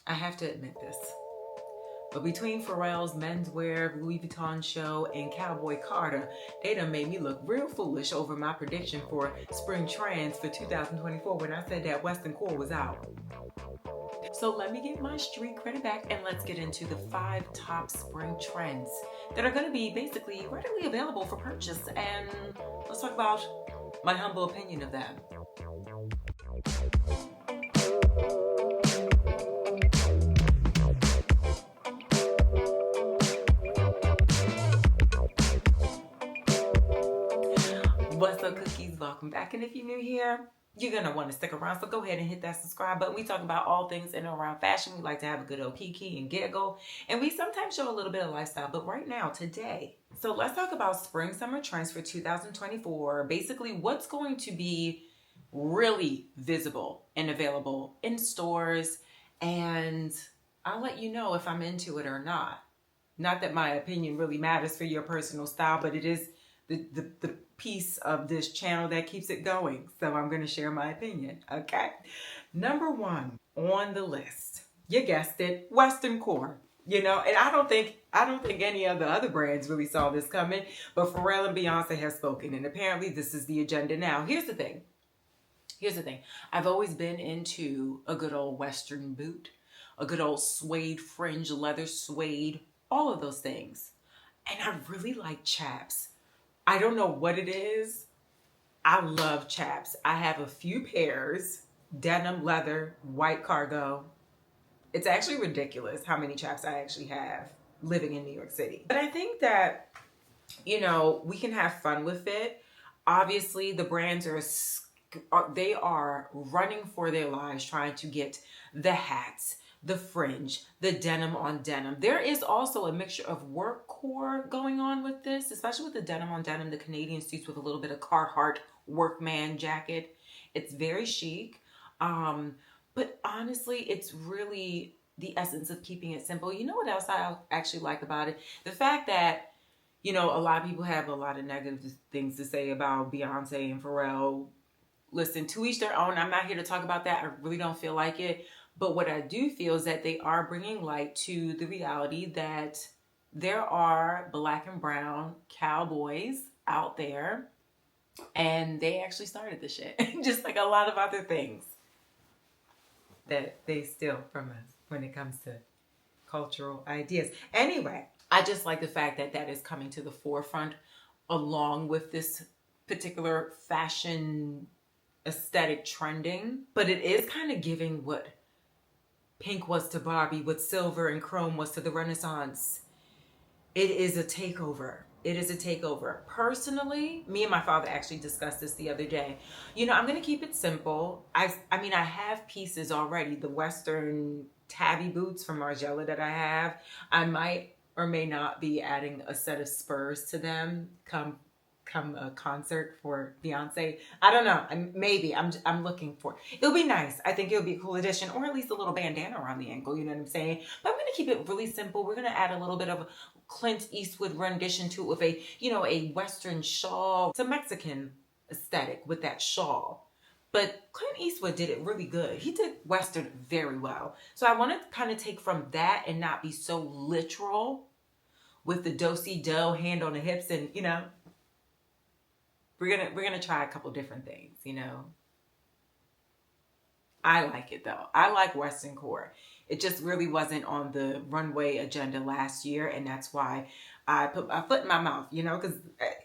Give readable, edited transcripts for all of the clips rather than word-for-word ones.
I have to admit this. But between Pharrell's menswear, Louis Vuitton show, and Cowboy Carter, they done made me look real foolish over my prediction for spring trends for 2024 when I said that Western core was out. So let me get my street credit back and let's get into the 5 top spring trends that are going to be basically readily available for purchase. And let's talk about my humble opinion of them. What's up, cookies? Welcome back. And if you're new here, you're going to want to stick around. So go ahead and hit that subscribe button. We talk about all things in and around fashion. We like to have a good old kiki and giggle. And we sometimes show a little bit of lifestyle. But right now, today, so let's talk about spring summer trends for 2024. Basically, what's going to be really visible and available in stores. And I'll let you know if I'm into it or not. Not that my opinion really matters for your personal style, but it is the piece of this channel that keeps it going. So I'm going to share my opinion. Okay. Number 1 on the list, you guessed it, Western core. You know, and I don't think any of the other brands really saw this coming, but Pharrell and Beyonce have spoken, and apparently this is the agenda now. Here's the thing. I've always been into a good old Western boot, a good old suede fringe, leather suede, all of those things. And I really like chaps. I don't know what it is. I love chaps. I have a few pairs, denim, leather, white cargo. It's actually ridiculous how many chaps I actually have living in New York City. But I think that, you know, we can have fun with it. Obviously, the brands they are running for their lives trying to get the hats, the fringe, the denim on denim. There is also a mixture of work core going on with this, especially with the denim on denim, the Canadian suits with a little bit of Carhartt workman jacket. It's very chic. But honestly, it's really the essence of keeping it simple. You know what else I actually like about it? The fact that, you know, a lot of people have a lot of negative things to say about Beyonce and Pharrell. Listen, to each their own. I'm not here to talk about that. I really don't feel like it. But what I do feel is that they are bringing light to the reality that there are black and brown cowboys out there, and they actually started the shit, just like a lot of other things that they steal from us when it comes to cultural ideas. Anyway, I just like the fact that that is coming to the forefront along with this particular fashion aesthetic trending, but it is kind of giving what pink was to Barbie, what silver and chrome was to the Renaissance. It is a takeover. It is a takeover. Personally, me and my father actually discussed this the other day. You know, I'm going to keep it simple. I mean, I have pieces already. The Western tabby boots from Margiela that I have. I might or may not be adding a set of spurs to them come a concert for Beyonce. I don't know. Maybe. I'm looking for it. It'll be nice. I think it'll be a cool addition, or at least a little bandana around the ankle. You know what I'm saying? But I'm going to keep it really simple. We're going to add a little bit of a Clint Eastwood rendition to it with a, you know, a Western shawl. It's a Mexican aesthetic with that shawl. But Clint Eastwood did it really good. He did Western very well. So I want to kind of take from that and not be so literal with the do-si-do, hand on the hips, and, you know, we're gonna try a couple different things, you know. I like it though. I like Western core. It just really wasn't on the runway agenda last year, and that's why I put my foot in my mouth, you know, because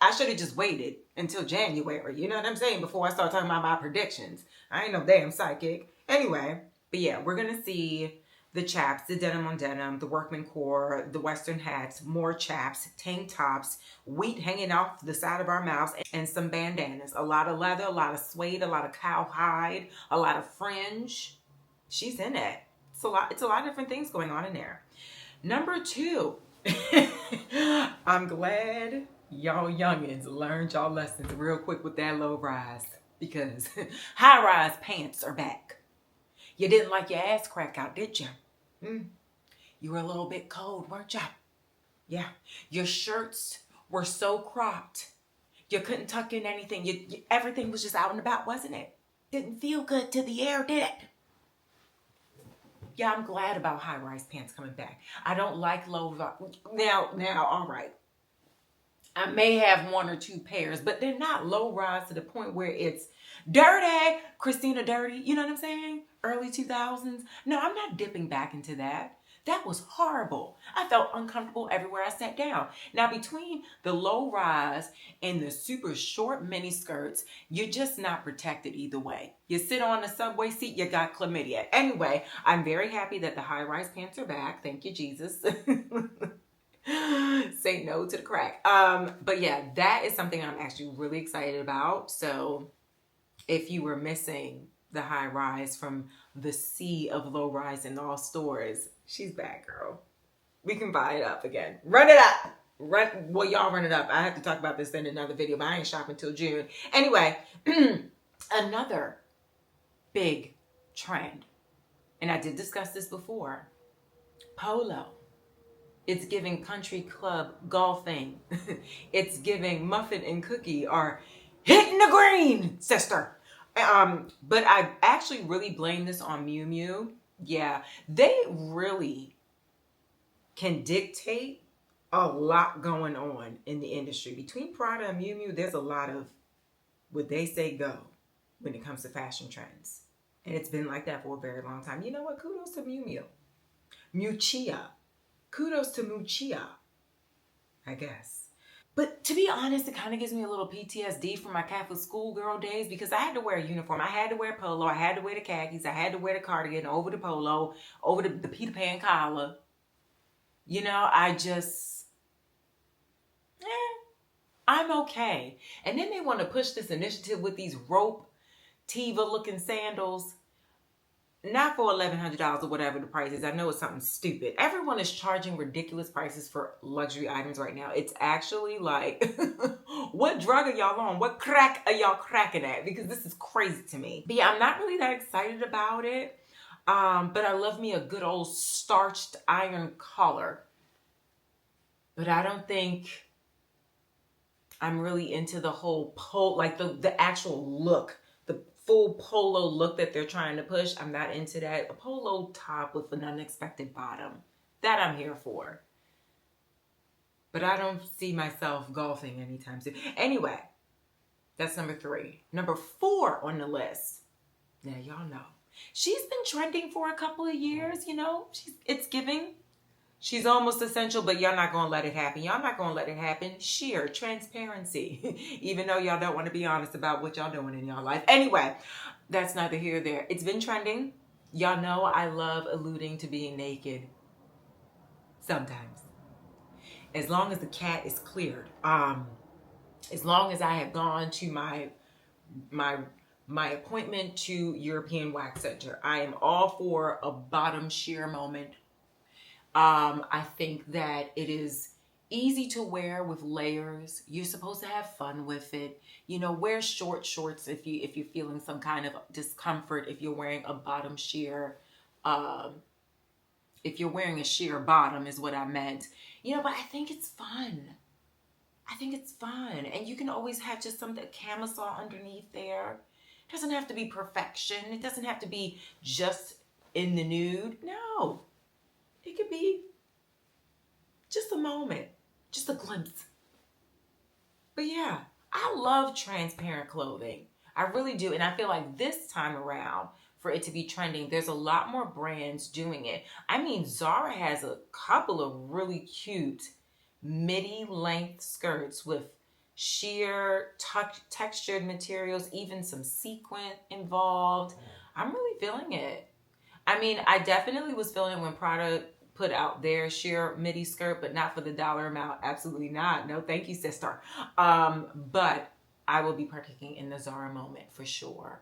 I should have just waited until January, you know what I'm saying, before I start talking about my predictions. I ain't no damn psychic. Anyway, but yeah, we're gonna see the chaps, the denim on denim, the workman core, the Western hats, more chaps, tank tops, wheat hanging off the side of our mouths, and some bandanas. A lot of leather, a lot of suede, a lot of cowhide, a lot of fringe. She's in it. It's a lot of different things going on in there. Number 2. I'm glad y'all youngins learned y'all lessons real quick with that low rise, because high-rise pants are back. You didn't like your ass crack out, did you? You were a little bit cold, weren't you? Yeah. Your shirts were so cropped. You couldn't tuck in anything. Everything was just out and about, wasn't it? Didn't feel good to the air, did it? Yeah, I'm glad about high-rise pants coming back. I don't like low now, all right. I may have one or two pairs, but they're not low rise to the point where it's dirty, Christina dirty. You know what I'm saying? Early 2000s. No, I'm not dipping back into that. That was horrible. I felt uncomfortable everywhere I sat down. Now, between the low rise and the super short mini skirts, you're just not protected either way. You sit on the subway seat, you got chlamydia. Anyway, I'm very happy that the high rise pants are back. Thank you, Jesus. Say no to the crack. But yeah, that is something I'm actually really excited about. So if you were missing the high rise from the sea of low rise in all stores, she's back, girl. We can buy it up again. Run it up. Well, y'all run it up. I have to talk about this in another video, but I ain't shopping till June. Anyway, another big trend, and I did discuss this before, polo. It's giving country club golfing. It's giving muffin and cookie are hitting the green, sister. But I actually really blame this on Miu Miu. Yeah, they really can dictate a lot going on in the industry. Between Prada and Miu Miu, there's a lot of what they say go when it comes to fashion trends. And it's been like that for a very long time. You know what? Kudos to Miu Miu. Miuccia. Kudos to Miuccia, I guess. But to be honest, it kind of gives me a little PTSD from my Catholic schoolgirl days because I had to wear a uniform. I had to wear polo. I had to wear the khakis. I had to wear the cardigan over the polo, over the Peter Pan collar. You know, I'm okay. And then they want to push this initiative with these rope Tiva looking sandals. Not for $1,100 or whatever the price is. I know it's something stupid. Everyone is charging ridiculous prices for luxury items right now. It's actually like, what drug are y'all on? What crack are y'all cracking at? Because this is crazy to me. But yeah, I'm not really that excited about it. But I love me a good old starched iron collar. But I don't think I'm really into the whole like the actual look. Full polo look that they're trying to push. I'm not into that. A polo top with an unexpected bottom. That I'm here for. But I don't see myself golfing anytime soon. Anyway, that's number 3. Number 4 on the list. Now, y'all know. She's been trending for a couple of years, you know. It's giving. She's almost essential, but y'all not going to let it happen. Y'all not going to let it happen. Sheer transparency. Even though y'all don't want to be honest about what y'all doing in y'all life. Anyway, that's neither here nor there. It's been trending. Y'all know I love alluding to being naked. Sometimes. As long as the cat is cleared. As long as I have gone to my appointment to European Wax Center. I am all for a bottom sheer moment. I think that it is easy to wear with layers. You're supposed to have fun with it. You know, wear short shorts if you're feeling some kind of discomfort. If you're wearing a bottom sheer, if you're wearing a sheer bottom is what I meant. You know, but I think it's fun. I think it's fun, and you can always have just a camisole underneath there. It doesn't have to be perfection. It doesn't have to be just in the nude. No. It could be just a moment, just a glimpse. But yeah, I love transparent clothing. I really do. And I feel like this time around, for it to be trending, there's a lot more brands doing it. I mean, Zara has a couple of really cute midi length skirts with sheer textured materials, even some sequin involved. I'm really feeling it. I mean, I definitely was feeling it when Prada put out their sheer midi skirt, but not for the dollar amount. Absolutely not. No, thank you, sister. But I will be partaking in the Zara moment for sure.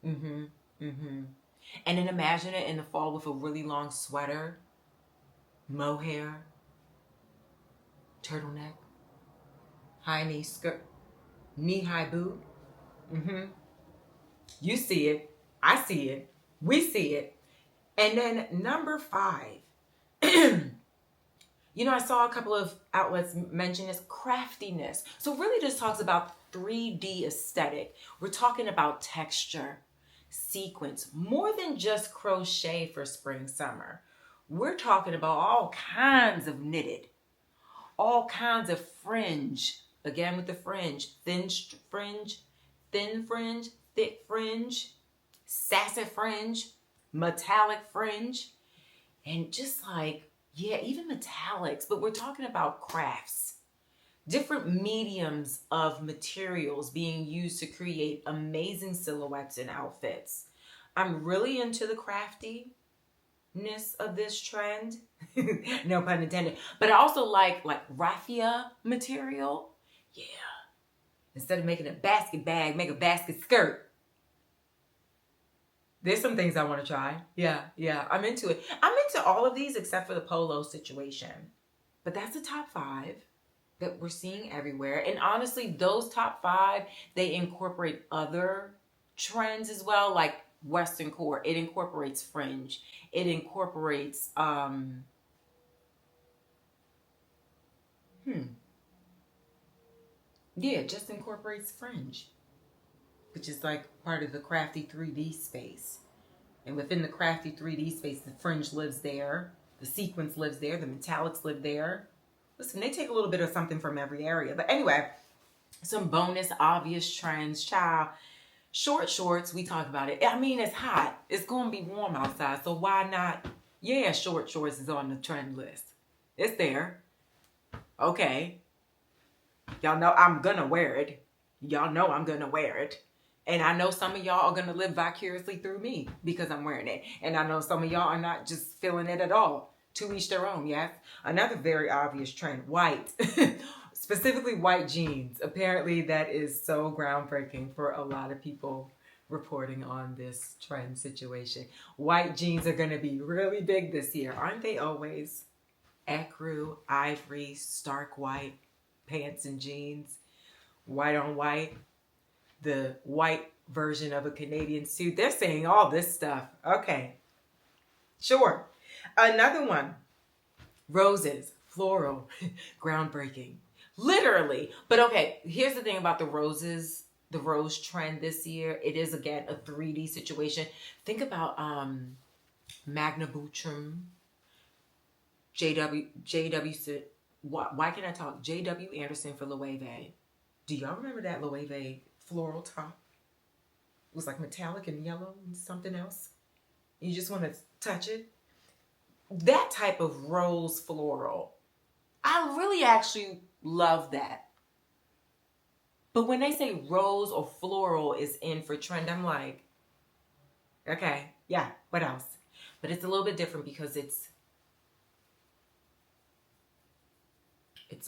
And then imagine it in the fall with a really long sweater, mohair, turtleneck, high knee skirt, knee-high boot. You see it. I see it. We see it. And then number 5. You know, I saw a couple of outlets mention this, Craftiness. So really this talks about 3D aesthetic. We're talking about texture. sequence, more than just crochet for spring, summer. We're talking about all kinds of knitted, all kinds of fringe. Again with the fringe, fringe, thin fringe, thick fringe, sassy fringe, metallic fringe, and just like, yeah, even metallics, but we're talking about crafts. Different mediums of materials being used to create amazing silhouettes and outfits. I'm really into the craftiness of this trend. No pun intended. But I also like raffia material. Yeah. Instead of making a basket bag, make a basket skirt. There's some things I want to try. Yeah, I'm into it. I'm into all of these except for the polo situation. But that's the top 5 that we're seeing everywhere. And honestly, those top 5, they incorporate other trends as well, like Western core. It incorporates fringe. It incorporates, yeah, just incorporates fringe, which is like part of the crafty 3D space. And within the crafty 3D space, the fringe lives there. The sequence lives there. The metallics live there. Listen, they take a little bit of something from every area. But anyway, some bonus obvious trends, child. Short shorts, we talk about it. I mean, it's hot. It's going to be warm outside. So why not? Yeah, short shorts is on the trend list. It's there. Okay. Y'all know I'm going to wear it. Y'all know I'm going to wear it. And I know some of y'all are going to live vicariously through me because I'm wearing it. And I know some of y'all are not just feeling it at all. To each their own, yes? Another very obvious trend, white. Specifically white jeans. Apparently that is so groundbreaking for a lot of people reporting on this trend situation. White jeans are going to be really big this year. Aren't they always? Ecru, ivory, stark white, pants and jeans. White on white. The white version of a Canadian suit. They're saying all this stuff. Okay. Sure. Another one, roses, floral, groundbreaking, literally. But okay, here's the thing about the roses, the rose trend this year. It is, again, a 3D situation. Think about Magna Buttram, JW, why can I talk? JW Anderson for Loewe. Do y'all remember that Loewe floral top? It was like metallic and yellow and something else. You just want to touch it. That type of rose floral, I really actually love that. But when they say rose or floral is in for trend, I'm like, okay, yeah, what else? But it's a little bit different because it's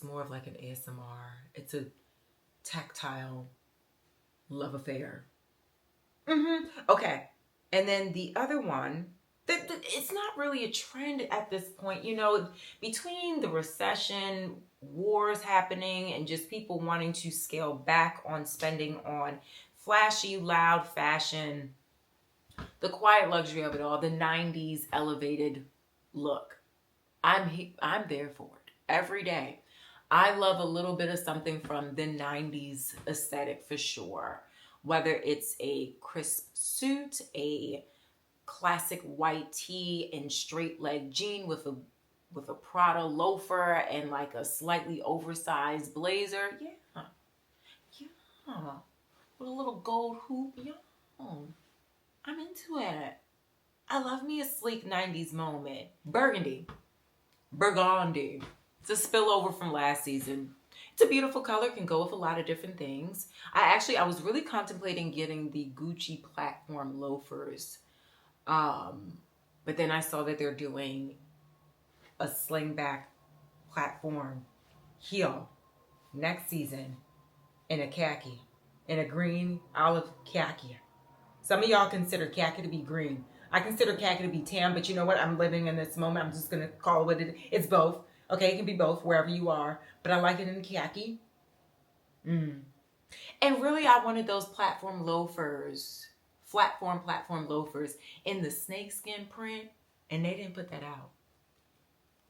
more of like an ASMR. It's a tactile love affair. Okay. And then the other one, it's not really a trend at this point. You know, between the recession, wars happening, and just people wanting to scale back on spending on flashy, loud fashion, the quiet luxury of it all, the 90s elevated look. I'm there for it every day. I love a little bit of something from the 90s aesthetic for sure. Whether it's a crisp suit, a classic white tee and straight leg jean with a Prada loafer and like a slightly oversized blazer. Yeah. With a little gold hoop. Yeah. I'm into it. I love me a sleek 90s moment. Burgundy. It's a spillover from last season. It's a beautiful color, can go with a lot of different things. I was really contemplating getting the Gucci platform loafers. But then I saw that they're doing a slingback platform heel next season in a khaki, in a green olive khaki. Some of y'all consider khaki to be green. I consider khaki to be tan, but you know what? I'm living in this moment. I'm just going to call it what it is. It's both. Okay, it can be both wherever you are, but I like it in khaki. And really, I wanted those platform loafers, platform loafers in the snakeskin print, and they didn't put that out.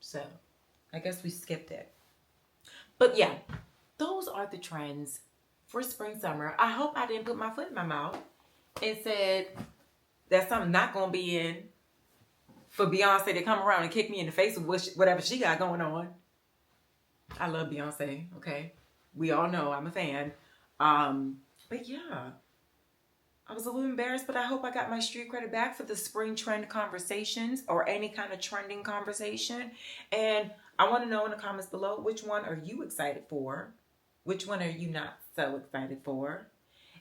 So, I guess we skipped it. But yeah, those are the trends for spring, summer. I hope I didn't put my foot in my mouth and said, That's something not going to be in for Beyonce to come around and kick me in the face with whatever she got going on. I love Beyonce, okay? We all know I'm a fan. But yeah, I was a little embarrassed, but I hope I got my street credit back for the spring trend conversations or any kind of trending conversation. And I want to know in the comments below, which one are you excited for? Which one are you not so excited for?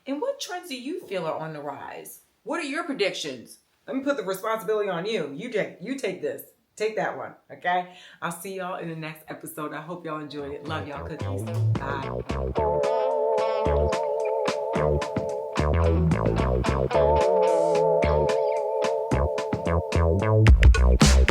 And what trends do you feel are on the rise? What are your predictions? Let me put the responsibility on you. You take this. Take that one, okay? I'll see y'all in the next episode. I hope y'all enjoyed it. Love y'all, cookies. Bye.